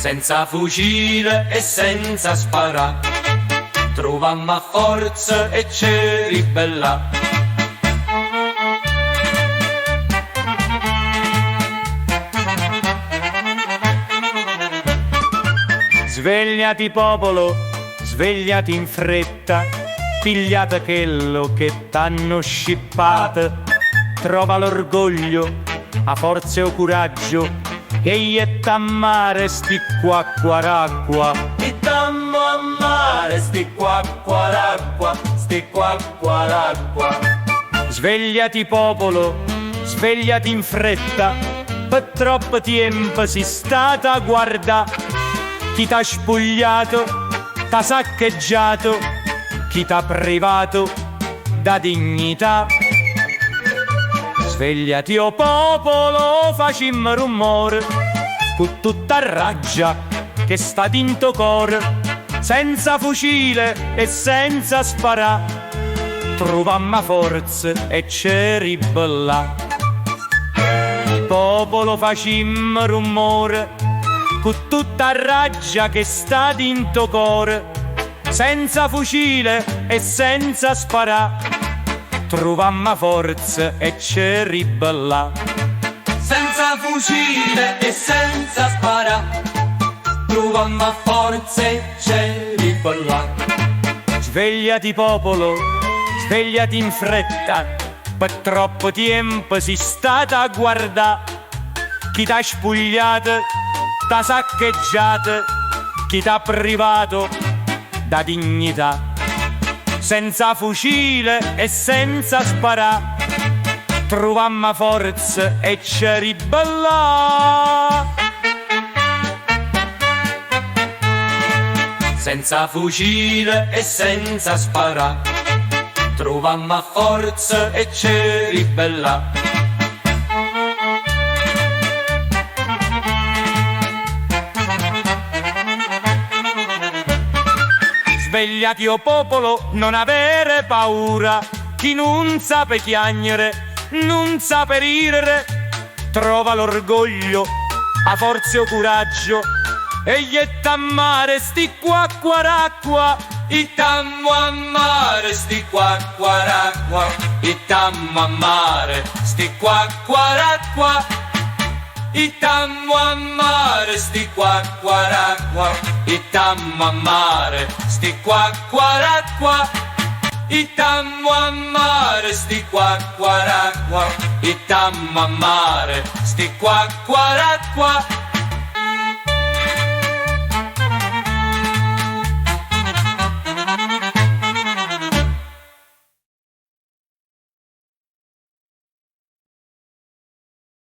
senza fucile e senza sparà, trovammo a forza e ci ribellà. Svegliati popolo, svegliati in fretta, pigliate quello che t'hanno scippato, trova l'orgoglio, a forza e o coraggio, che ietta a mare sti qua quaracqua. E dammo a mare sti qua quaracqua, sti qua quaracqua. Svegliati popolo, svegliati in fretta, per troppo tempo si stata a guardà. Chi t'ha spogliato, t'ha saccheggiato, chi t'ha privato da dignità. Svegliati o popolo, facimmo rumore, con tutta raggia che sta dinto cor, senza fucile e senza sparà, trovammo forze e ci ribellà. Popolo, facimmo rumore, con tutta raggia che sta dinto core, senza fucile e senza sparà, trovammo forze e ci ribellà. Senza fucile e senza sparà, trovammo forze e ci ribellà. Svegliati popolo, svegliati in fretta, per troppo tempo si stata a guardà. Chi t'ha spogliato, t'ha saccheggiato, chi t'ha privato da dignità. Senza fucile e senza sparà, trovammo forze e ci ribellà. Senza fucile e senza sparà, trovammo forze e ci ribellà. Svegliati o popolo, non avere paura, chi non sa piagnere, non sa ridere, trova l'orgoglio, a forza e o coraggio, e ietta a mare sti qua quaracqua. Ittammo a mare sti qua quaracqua, ittammo a mare sti qua quaracqua. Ittammo a mare sti qua quaracqua, ittammo a mare sti qua quaracqua. Ittammo a mare sti qua quaracqua, ittammo a mare sti qua quaracqua.